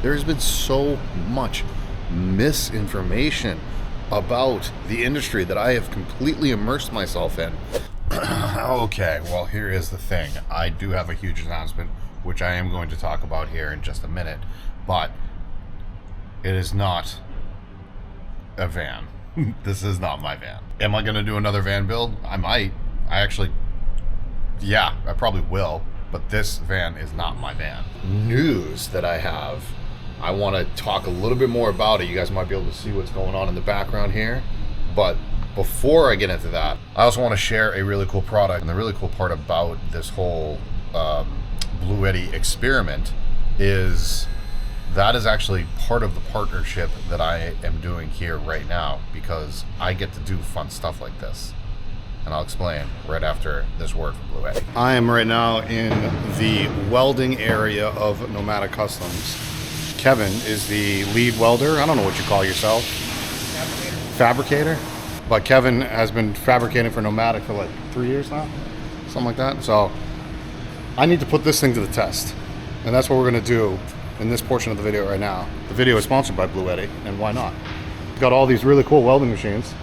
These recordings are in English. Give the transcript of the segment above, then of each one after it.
There's been so much misinformation about the industry that I have completely immersed myself in. Okay, well, here is the thing. I do have a huge announcement, which I am going to talk about here in just a minute, but it is not a van. This is not my van. Am I going to do another van build? I might. Yeah, I probably will, but this van is not my van. News that I have. I want to talk a little bit more about it. You guys might be able to see what's going on in the background here. But before I get into that, I also want to share a really cool product. And the really cool part about this whole Bluetti experiment is that is actually part of the partnership that I am doing here right now, because I get to do fun stuff like this. And I'll explain right after this word from Bluetti. I am right now in the welding area of Nomadic Customs. Kevin is the lead welder. I don't know what you call yourself. Fabricator. But Kevin has been fabricating for Nomadic for like 3 years now, something like that. So I need to put this thing to the test, and that's what we're gonna do in this portion of the video right now. The video is sponsored by Bluetti, and why not? We've got all these really cool welding machines,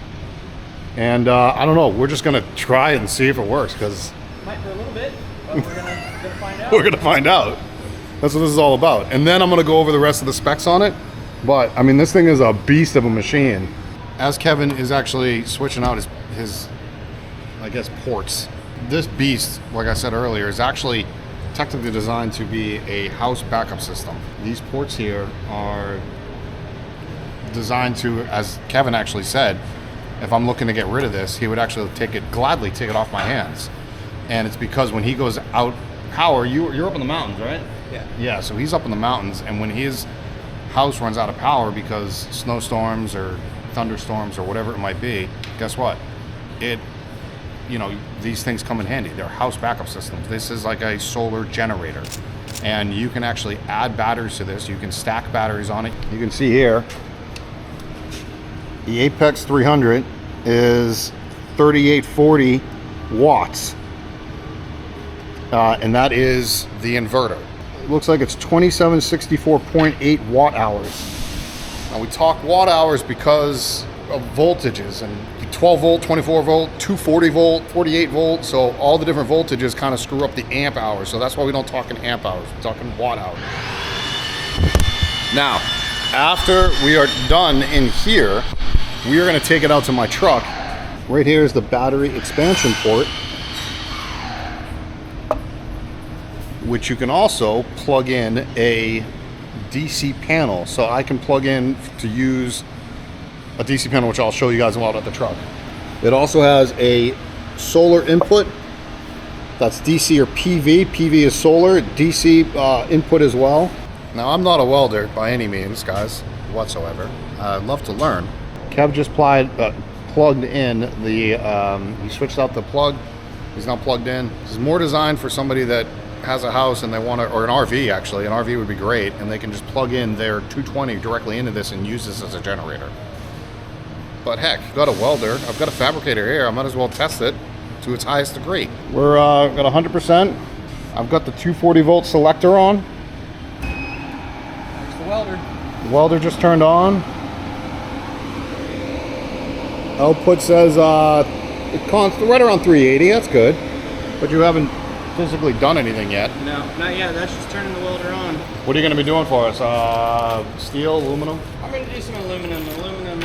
and I don't know, we're just gonna try it and see if it works, because might for a little bit, but we're gonna find out. We're gonna find out. That's what this is all about. And then I'm gonna go over the rest of the specs on it. But I mean, this thing is a beast of a machine. As Kevin is actually switching out his I guess, ports. This beast, like I said earlier, is actually technically designed to be a house backup system. These ports here are designed to, as Kevin actually said, if I'm looking to get rid of this, he would actually gladly take it off my hands. And it's because when he goes out power, you're up in the mountains, right? Yeah. Yeah, so he's up in the mountains, and when his house runs out of power because snowstorms or thunderstorms or whatever it might be, guess what? These things come in handy. They're house backup systems. This is like a solar generator, and you can actually add batteries to this. You can stack batteries on it. You can see here, the Apex 300 is 3840 watts, and that is the inverter. It looks like it's 2764.8 watt hours. Now we talk watt hours because of voltages, and 12 volt, 24 volt, 240 volt, 48 volt. So all the different voltages kind of screw up the amp hours. So that's why we don't talk in amp hours, we're talking watt hours. Now, after we are done in here, we are gonna take it out to my truck. Right here is the battery expansion port, which you can also plug in a DC panel. So I can plug in to use a DC panel, which I'll show you guys about at the truck. It also has a solar input. That's DC or PV. PV is solar, DC input as well. Now, I'm not a welder by any means, guys, whatsoever. I'd love to learn. Kev just plugged in the, he switched out the plug. He's now plugged in. This is more designed for somebody that has a house and they want to, or an RV actually, an RV would be great, and they can just plug in their 220 directly into this and use this as a generator. But heck, I've got a welder, I've got a fabricator here, I might as well test it to its highest degree. We're got 100%. I've got the 240 volt selector on. There's the welder. The welder just turned on. Output says right around 380, that's good. But you haven't physically done anything yet. No, not yet. That's just turning the welder on. What are you going to be doing for us? Steel, aluminum? I'm going to do some aluminum. Aluminum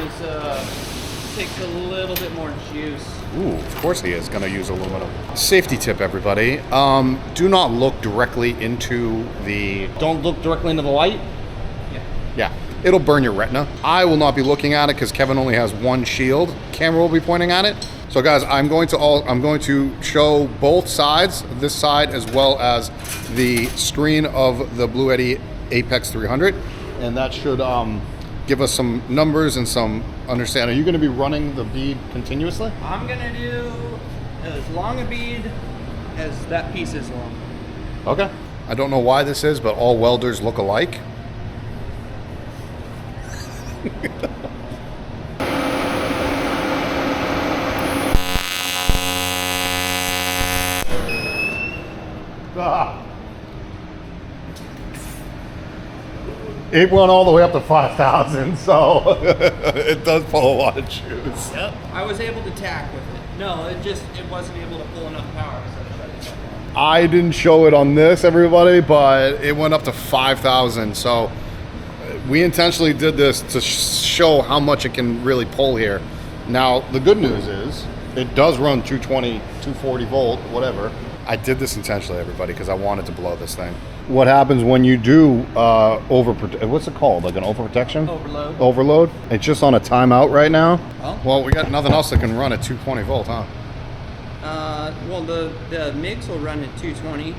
takes a little bit more juice. Ooh, of course he is going to use aluminum. Safety tip, everybody. Do not look directly into don't look directly into the light. Yeah. Yeah. It'll burn your retina. I will not be looking at it because Kevin only has one shield. Camera will be pointing at it. So guys, I'm going to show both sides, this side as well as the screen of the Bluetti Apex 300, and that should give us some numbers and some understanding. Are you going to be running the bead continuously? I'm going to do as long a bead as that piece is long. Okay. I don't know why this is, but all welders look alike. it went all the way up to 5,000, so it does pull a lot of juice. Yep. I was able to tack with it. No, it wasn't able to pull enough power. So I tried to shut it down. I didn't show it on this, everybody, but it went up to 5,000. So we intentionally did this to show how much it can really pull here. Now, the good news is it does run 220, 240 volt, whatever. I did this intentionally, everybody, because I wanted to blow this thing. What happens when you do what's it called? Like an overprotection? Overload. Overload? It's just on a timeout right now. Well, We got nothing else that can run at 220 volt, huh? Well, the MIGs will run at 220.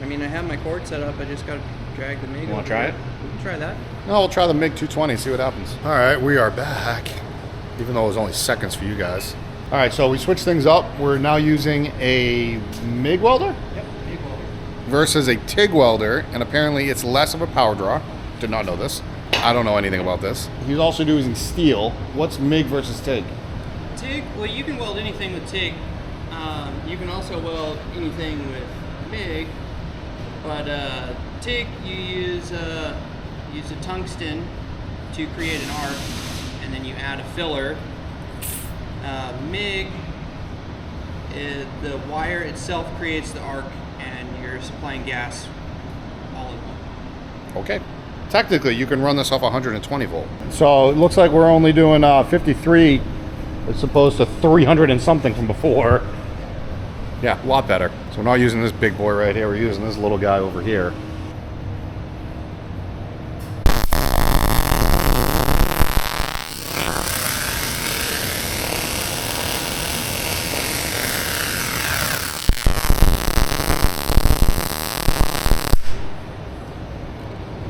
I mean, I have my cord set up. I just got to drag the MIG. You want to try it? We can try that. No, we'll try the MiG 220, see what happens. All right, we are back, even though it was only seconds for you guys. All right, so we switched things up. We're now using a MIG welder? Yep, MIG welder. Versus a TIG welder, and apparently it's less of a power draw. Did not know this. I don't know anything about this. He's also using steel. What's MIG versus TIG? TIG, well, you can weld anything with TIG. You can also weld anything with MIG, but TIG, you use a tungsten to create an arc, and then you add a filler. MIG, the wire itself creates the arc, and you're supplying gas all in one. Okay. Technically, you can run this off 120 volt. So it looks like we're only doing 53 as opposed to 300 and something from before. Yeah, a lot better. So we're not using this big boy right here. We're using this little guy over here.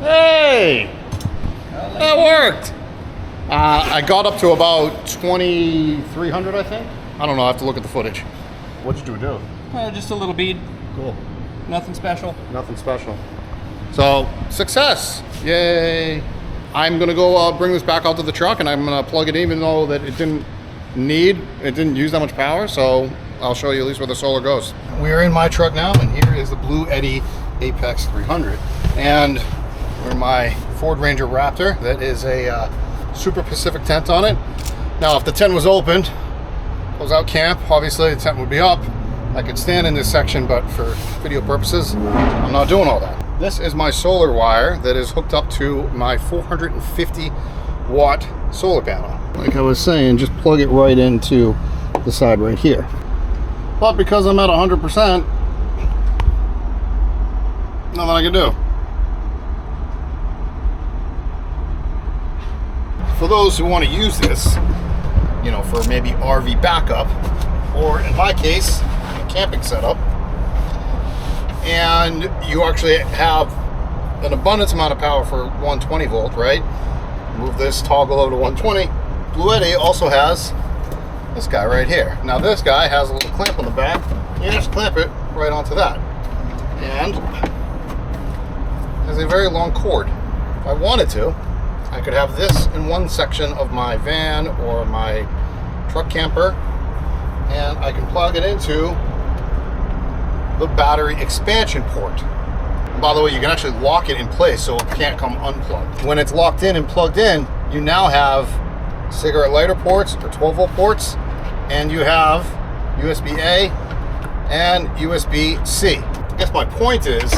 Hey! That worked! I got up to about 2,300, I think. I don't know, I have to look at the footage. What did you do? Just a little bead. Cool. Nothing special. Nothing special. So, success! Yay! I'm gonna go bring this back out to the truck and I'm gonna plug it in, even though that it didn't use that much power, so I'll show you at least where the solar goes. We are in my truck now, and here is the Blue Eddy Apex 300. And we're my Ford Ranger Raptor. That is a Super Pacific tent on it. Now, if the tent was open, close out camp, obviously the tent would be up. I could stand in this section, but for video purposes, I'm not doing all that. This is my solar wire that is hooked up to my 450 watt solar panel. Like I was saying, just plug it right into the side right here. But because I'm at 100%, nothing I can do. For those who want to use this, you know, for maybe RV backup, or in my case, a camping setup, and you actually have an abundance amount of power for 120 volt, right? Move this toggle over to 120. Blue Eddy also has this guy right here. Now this guy has a little clamp on the back. You just clamp it right onto that. And has a very long cord. If I wanted to, I could have this in one section of my van or my truck camper, and I can plug it into the battery expansion port. And by the way, you can actually lock it in place so it can't come unplugged. When it's locked in and plugged in, you now have cigarette lighter ports or 12 volt ports, and you have USB-A and USB-C. I guess my point is,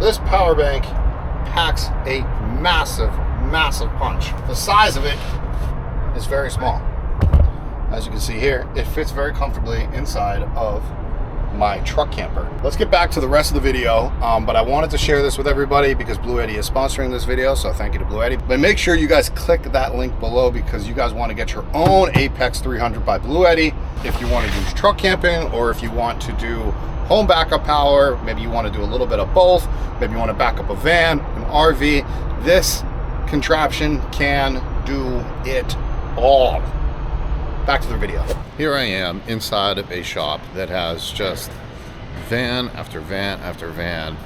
this power bank packs a massive punch. The size of it is very small. As you can see here, it fits very comfortably inside of my truck camper. Let's get back to the rest of the video, but I wanted to share this with everybody because Blue Eddy is sponsoring this video, so thank you to Blue Eddy. But make sure you guys click that link below because you guys want to get your own Apex 300 by Blue Eddy. If you want to do truck camping, or if you want to do home backup power, maybe you want to do a little bit of both, maybe you want to back up a van, an RV, this contraption can do it all. Back to the video. Here I am inside of a shop that has just van after van after van.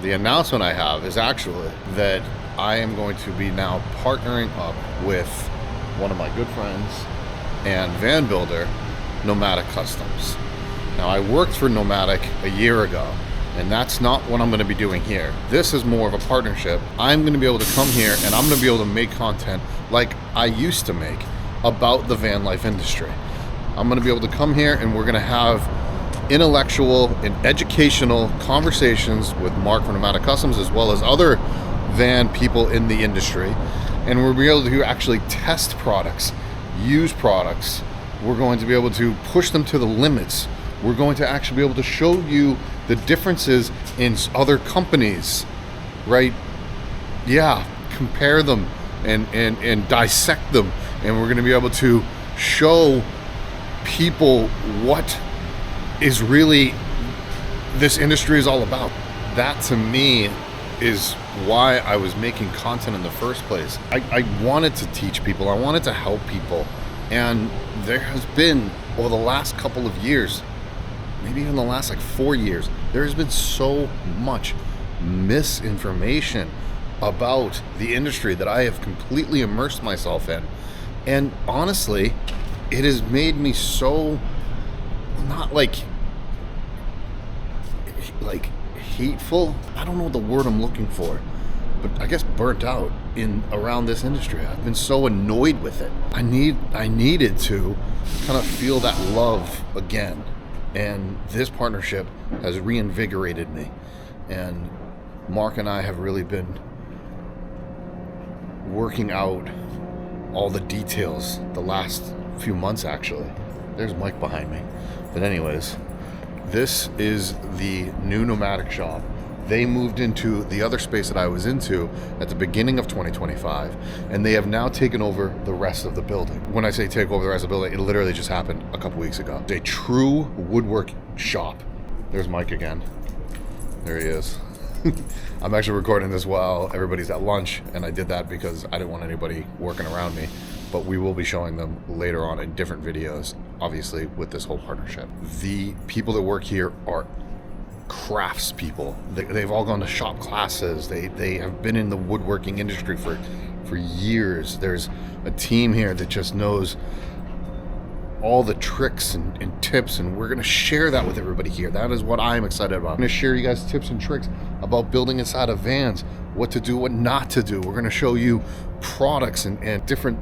The announcement I have is actually that I am going to be now partnering up with one of my good friends and van builder, Nomadic Customs. Now, I worked for Nomadic a year ago, And that's not what I'm going to be doing here. This is more of a partnership. I'm going to be able to come here and I'm going to be able to make content like I used to make about the van life industry. I'm going to be able to come here and we're going to have intellectual and educational conversations with Mark from Nomadic Customs as well as other van people in the industry. And we'll be able to actually test products, use products. We're going to be able to push them to the limits. We're going to actually be able to show you the differences in other companies, right? Yeah, compare them and dissect them. And we're going to be able to show people what is really this industry is all about. That to me is why I was making content in the first place. I wanted to teach people, I wanted to help people, and there has been, over the last couple of years, maybe even the last like 4 years, there has been so much misinformation about the industry that I have completely immersed myself in. And honestly, it has made me so, not like hateful, I don't know the word I'm looking for, but I guess burnt out in around this industry. I've been so annoyed with it. I needed to kind of feel that love again, and this partnership has reinvigorated me. And Mark and I have really been working out all the details the last few months actually. There's Mike behind me. But anyways, this is the new Nomadic shop. They moved into the other space that I was into at the beginning of 2025, and they have now taken over the rest of the building. When I say take over the rest of the building, it literally just happened a couple weeks ago. It's a true woodwork shop. There's Mike again. There he is. I'm actually recording this while everybody's at lunch, and I did that because I didn't want anybody working around me. But we will be showing them later on in different videos, obviously, with this whole partnership. The people that work here are craftspeople. They've all gone to shop classes. They have been in the woodworking industry for years. There's a team here that just knows all the tricks and tips, and we're going to share that with everybody here. That is what I'm excited about. I'm going to share you guys tips and tricks about building inside of vans, what to do, what not to do. We're going to show you products and different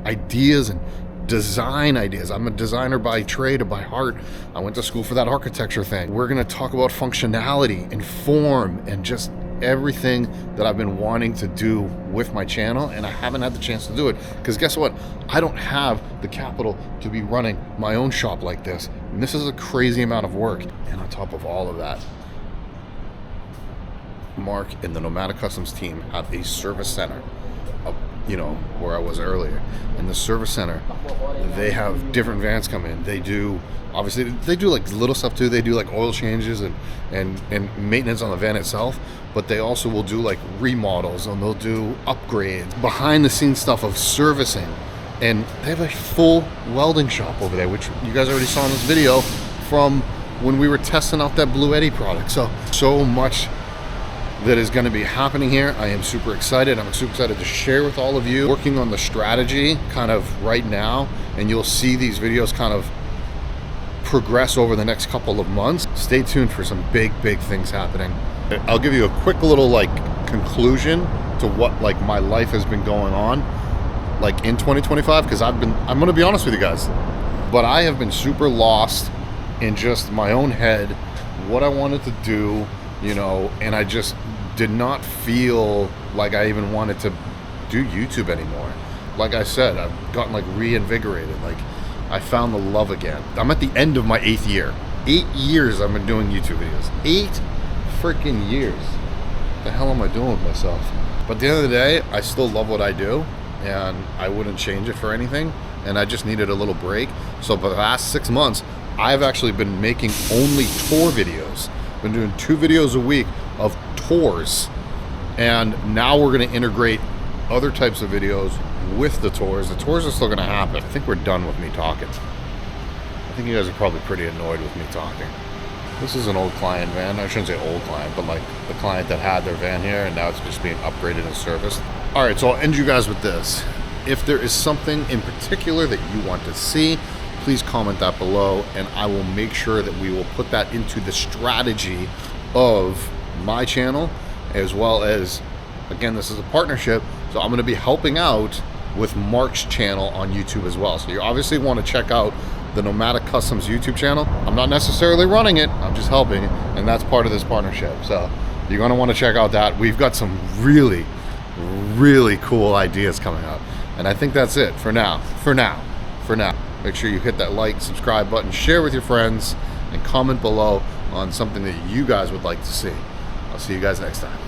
ideas and design ideas. I'm a designer by trade or by heart. I went to school for that architecture thing. We're going to talk about functionality and form and just everything that I've been wanting to do with my channel, and I haven't had the chance to do it because guess what? I don't have the capital to be running my own shop like this, and this is a crazy amount of work. And on top of all of that, Mark and the Nomadic Customs team have a service center up, where I was earlier. In the service center, they have different vans come in. They do like little stuff too. They do like oil changes and maintenance on the van itself, but they also will do like remodels, and they'll do upgrades, behind the scenes stuff of servicing. And they have a full welding shop over there, which you guys already saw in this video from when we were testing out that Blue Eddy product. So much that is going to be happening here. I am super excited. I'm super excited to share with all of you. Working on the strategy kind of right now, and you'll see these videos kind of progress over the next couple of months. Stay tuned for some big things happening. I'll give you a quick little conclusion to what my life has been going on in 2025, because I'm going to be honest with you guys, but I have been super lost in just my own head, what I wanted to do, and I just did not feel like I even wanted to do YouTube anymore. Like I said, I've gotten reinvigorated. I found the love again. I'm at the end of my 8th year. 8 years I've been doing YouTube videos. 8 freaking years. What the hell am I doing with myself? But at the end of the day, I still love what I do, and I wouldn't change it for anything. And I just needed a little break. So for the last 6 months, I've actually been making only tour videos. Been doing 2 videos a week of tours, and now we're going to integrate other types of videos with the tours. The tours are still going to happen. I think we're done with me talking. I think you guys are probably pretty annoyed with me talking. This is an old client van. I shouldn't say old client, but the client that had their van here, and now it's just being upgraded and serviced. All right, so I'll end you guys with this. If there is something in particular that you want to see, please comment that below, and I will make sure that we will put that into the strategy of my channel, as well as, again, this is a partnership, so I'm going to be helping out with Mark's channel on YouTube as well. So you obviously want to check out the Nomadic Customs YouTube channel. I'm not necessarily running it, I'm just helping, and that's part of this partnership. So you're going to want to check out that. We've got some really, really cool ideas coming up. And I think that's it for now. Make sure you hit that like, subscribe button, share with your friends, and comment below on something that you guys would like to see. I'll see you guys next time.